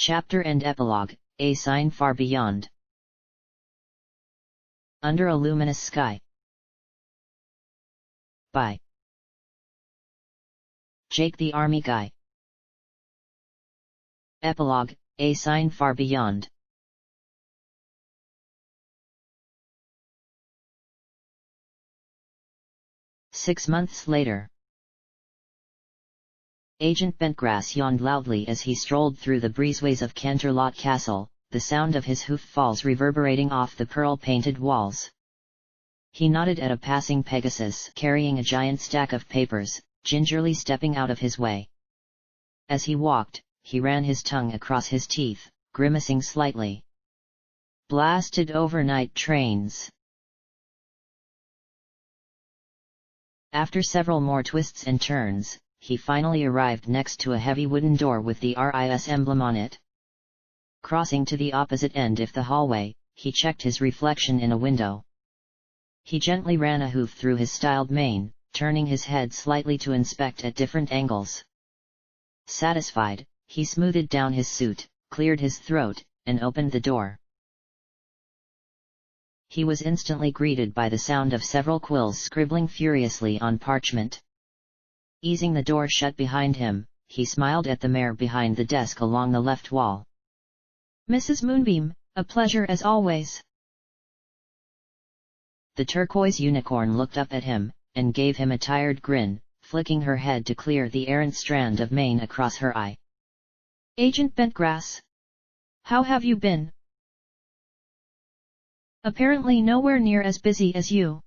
Chapter and Epilogue, A Sign Far Beyond. Under a Luminous Sky. By Jake the Army Guy. Epilogue, A Sign Far Beyond. Six months later. Agent Bentgrass yawned loudly as he strolled through the breezeways of Canterlot Castle, the sound of his hoof falls reverberating off the pearl-painted walls. He nodded at a passing Pegasus carrying a giant stack of papers, gingerly stepping out of his way. As he walked, he ran his tongue across his teeth, grimacing slightly. Blasted overnight trains. After several more twists and turns, he finally arrived next to a heavy wooden door with the RIS emblem on it. Crossing to the opposite end of the hallway, he checked his reflection in a window. He gently ran a hoof through his styled mane, turning his head slightly to inspect at different angles. Satisfied, he smoothed down his suit, cleared his throat, and opened the door. He was instantly greeted by the sound of several quills scribbling furiously on parchment. Easing the door shut behind him, he smiled at the mare behind the desk along the left wall. "Mrs. Moonbeam, a pleasure as always." The turquoise unicorn looked up at him, and gave him a tired grin, flicking her head to clear the errant strand of mane across her eye. "Agent Bentgrass. How have you been?" "Apparently nowhere near as busy as you."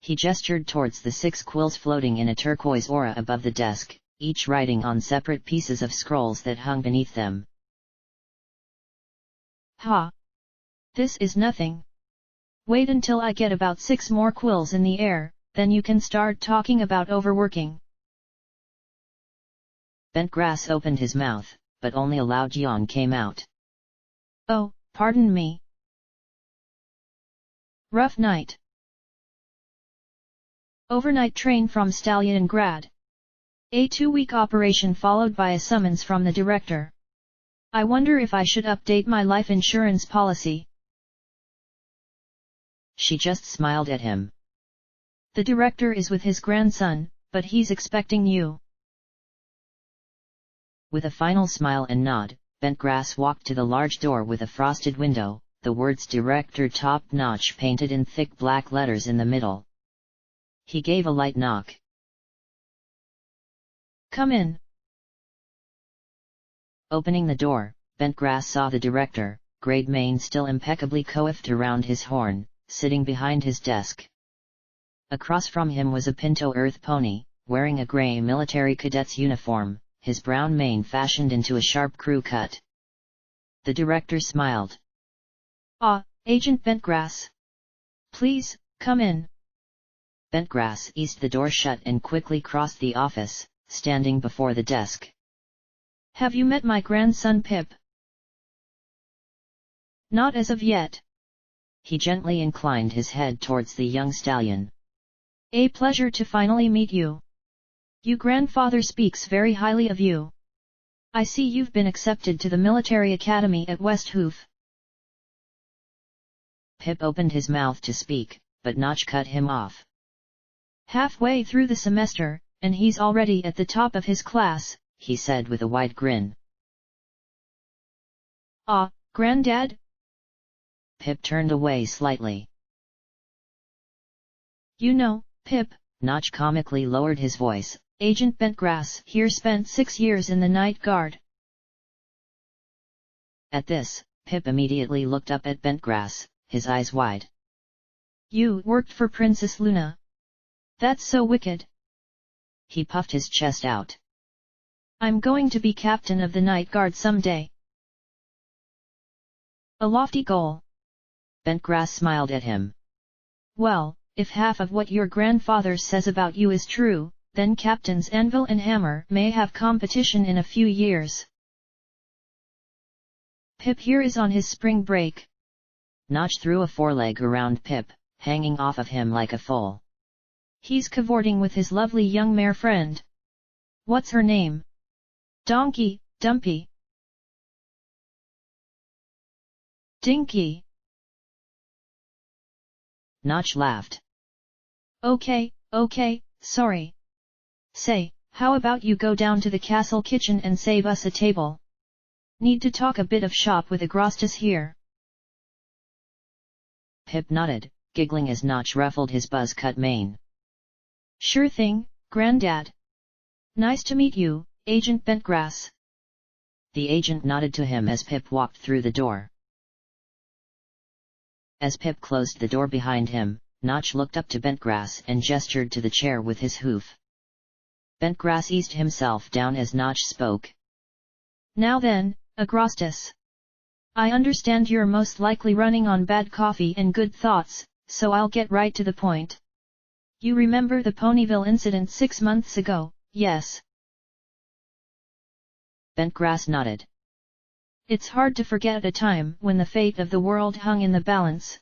He gestured towards the 6 quills floating in a turquoise aura above the desk, each writing on separate pieces of scrolls that hung beneath them. "Ha! This is nothing. Wait until I get about 6 more quills in the air, then you can start talking about overworking." Bentgrass opened his mouth, but only a loud yawn came out. "Oh, pardon me. Rough night. Overnight train from Stalingrad. A 2-week operation followed by a summons from the director. I wonder if I should update my life insurance policy." She just smiled at him. "The director is with his grandson, but he's expecting you." With a final smile and nod, Bentgrass walked to the large door with a frosted window, the words "Director Top-Notch" painted in thick black letters in the middle. He gave a light knock. "Come in." Opening the door, Bentgrass saw the director, greyed mane still impeccably coiffed around his horn, sitting behind his desk. Across from him was a pinto earth pony, wearing a grey military cadet's uniform, his brown mane fashioned into a sharp crew cut. The director smiled. "Ah, Agent Bentgrass. Please, come in." Bentgrass eased the door shut and quickly crossed the office, standing before the desk. "Have you met my grandson Pip?" "Not as of yet." He gently inclined his head towards the young stallion. "A pleasure to finally meet you. Your grandfather speaks very highly of you. I see you've been accepted to the military academy at West Hoof." Pip opened his mouth to speak, but Notch cut him off. "Halfway through the semester, and he's already at the top of his class," he said with a wide grin. "Ah, Granddad?" Pip turned away slightly. "You know, Pip," Notch comically lowered his voice, "Agent Bentgrass here spent 6 years in the Night Guard." At this, Pip immediately looked up at Bentgrass, his eyes wide. "You worked for Princess Luna? That's so wicked." He puffed his chest out. "I'm going to be captain of the Night Guard someday." "A lofty goal." Bentgrass smiled at him. "Well, if half of what your grandfather says about you is true, then Captains Anvil and Hammer may have competition in a few years." "Pip here is on his spring break." Notch threw a foreleg around Pip, hanging off of him like a foal. "He's cavorting with his lovely young mare friend. What's her name?" "Donkey, Dumpy." Dinky! Notch laughed. Okay, sorry. Say, how about you go down to the castle kitchen and save us a table? Need to talk a bit of shop with Agrostis here. Pip nodded, giggling as Notch ruffled his buzz-cut mane. Sure thing, Grandad. Nice to meet you, Agent Bentgrass. The agent nodded to him as Pip walked through the door. As Pip closed the door behind him, Notch looked up to Bentgrass and gestured to the chair with his hoof. Bentgrass eased himself down as Notch spoke. Now then, Agrostis. I understand you're most likely running on bad coffee and good thoughts, so I'll get right to the point. You remember the Ponyville incident 6 months ago, yes? Bentgrass nodded. It's hard to forget a time when the fate of the world hung in the balance.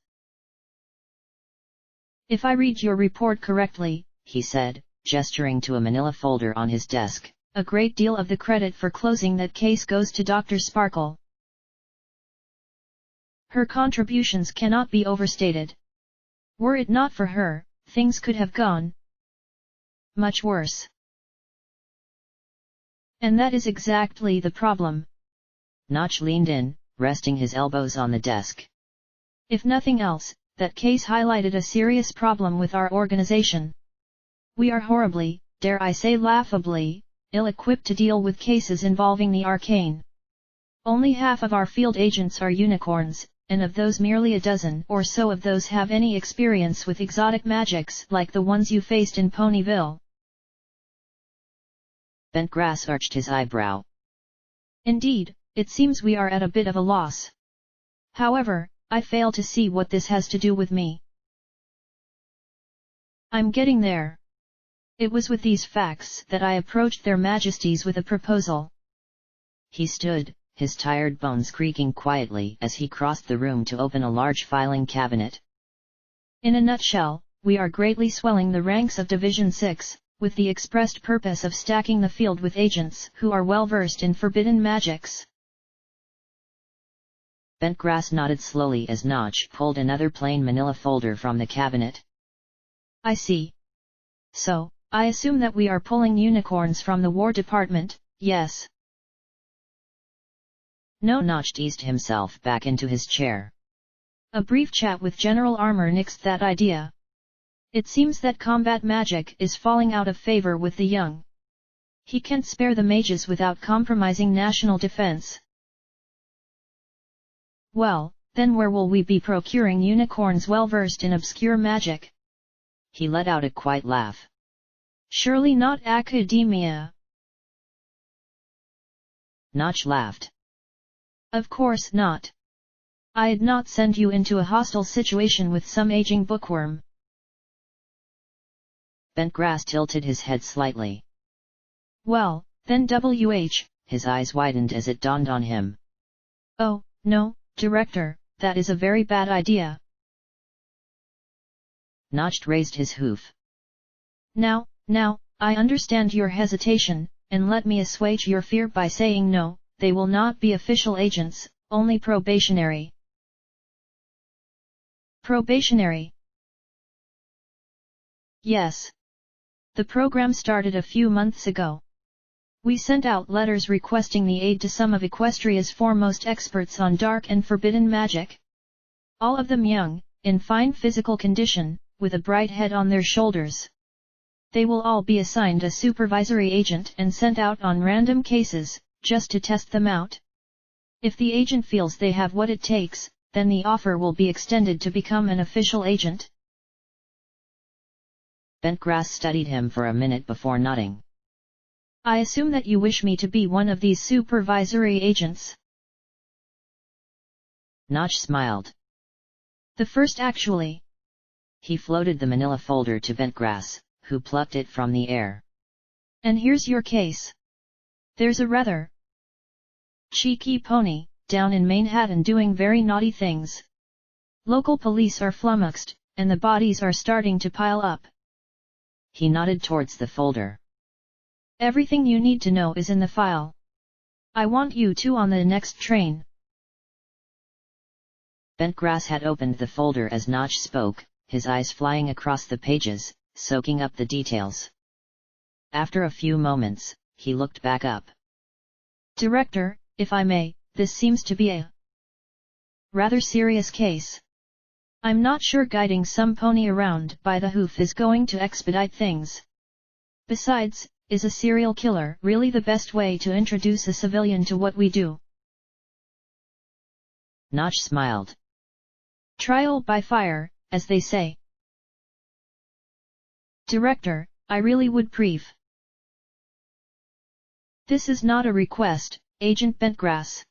If I read your report correctly, he said, gesturing to a manila folder on his desk, a great deal of the credit for closing that case goes to Dr. Sparkle. Her contributions cannot be overstated. Were it not for her, things could have gone much worse. And that is exactly the problem. Notch leaned in, resting his elbows on the desk. If nothing else, that case highlighted a serious problem with our organization. We are horribly, dare I say laughably, ill-equipped to deal with cases involving the arcane. Only half of our field agents are unicorns, and of those merely a dozen or so of those have any experience with exotic magics like the ones you faced in Ponyville. Bentgrass arched his eyebrow. Indeed, it seems we are at a bit of a loss. However, I fail to see what this has to do with me. I'm getting there. It was with these facts that I approached their majesties with a proposal. He stood, his tired bones creaking quietly as he crossed the room to open a large filing cabinet. In a nutshell, we are greatly swelling the ranks of Division 6, with the expressed purpose of stacking the field with agents who are well versed in forbidden magics. Bentgrass nodded slowly as Notch pulled another plain manila folder from the cabinet. I see. So, I assume that we are pulling unicorns from the War Department, yes? No. Notch eased himself back into his chair. A brief chat with General Armour nixed that idea. It seems that combat magic is falling out of favor with the young. He can't spare the mages without compromising national defense. Well, then where will we be procuring unicorns well versed in obscure magic? He let out a quiet laugh. Surely not academia. Notch laughed. Of course not. I'd not send you into a hostile situation with some aging bookworm. Bentgrass tilted his head slightly. Well, then his eyes widened as it dawned on him. Oh, no, Director, that is a very bad idea. Notch raised his hoof. Now, I understand your hesitation, and let me assuage your fear by saying no, they will not be official agents, only probationary. Probationary? Yes. The program started a few months ago. We sent out letters requesting the aid to some of Equestria's foremost experts on dark and forbidden magic. All of them young, in fine physical condition, with a bright head on their shoulders. They will all be assigned a supervisory agent and sent out on random cases, just to test them out. If the agent feels they have what it takes, then the offer will be extended to become an official agent. Bentgrass studied him for a minute before nodding. I assume that you wish me to be one of these supervisory agents. Notch smiled. The first actually. He floated the manila folder to Bentgrass, who plucked it from the air. And here's your case. There's a rather cheeky pony, down in Manhattan doing very naughty things. Local police are flummoxed, and the bodies are starting to pile up. He nodded towards the folder. Everything you need to know is in the file. I want you two on the next train. Bentgrass had opened the folder as Notch spoke, his eyes flying across the pages, soaking up the details. After a few moments, he looked back up. Director, if I may, this seems to be a rather serious case. I'm not sure guiding some pony around by the hoof is going to expedite things. Besides, is a serial killer really the best way to introduce a civilian to what we do? Notch smiled. Trial by fire, as they say. Director, I really would prefer. This is not a request, Agent Bentgrass.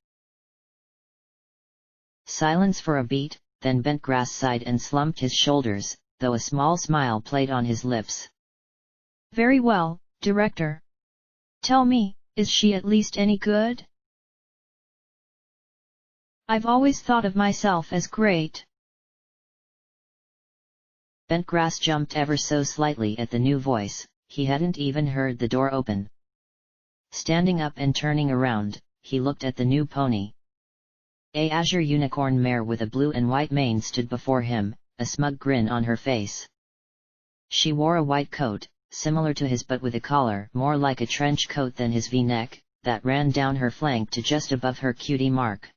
Silence for a beat, then Bentgrass sighed and slumped his shoulders, though a small smile played on his lips. Very well, Director. Tell me, is she at least any good? I've always thought of myself as great. Bentgrass jumped ever so slightly at the new voice, he hadn't even heard the door open. Standing up and turning around, he looked at the new pony. A azure unicorn mare with a blue and white mane stood before him, a smug grin on her face. She wore a white coat, similar to his but with a collar more like a trench coat than his V-neck, that ran down her flank to just above her cutie mark.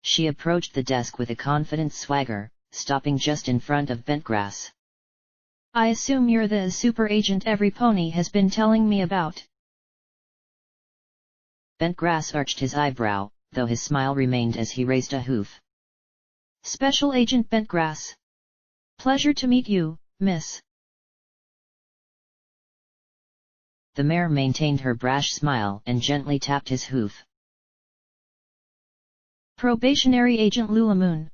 She approached the desk with a confident swagger, stopping just in front of Bentgrass. I assume you're the super agent every pony has been telling me about. Bentgrass arched his eyebrow, though his smile remained as he raised a hoof. Special Agent Bentgrass. Pleasure to meet you, miss. The mare maintained her brash smile and gently tapped his hoof. Probationary Agent Lulamoon.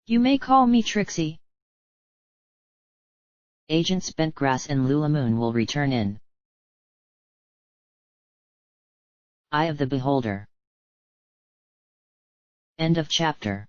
You may call me Trixie. Agents Bentgrass and Lulamoon will return in. Eye of the Beholder. End of chapter.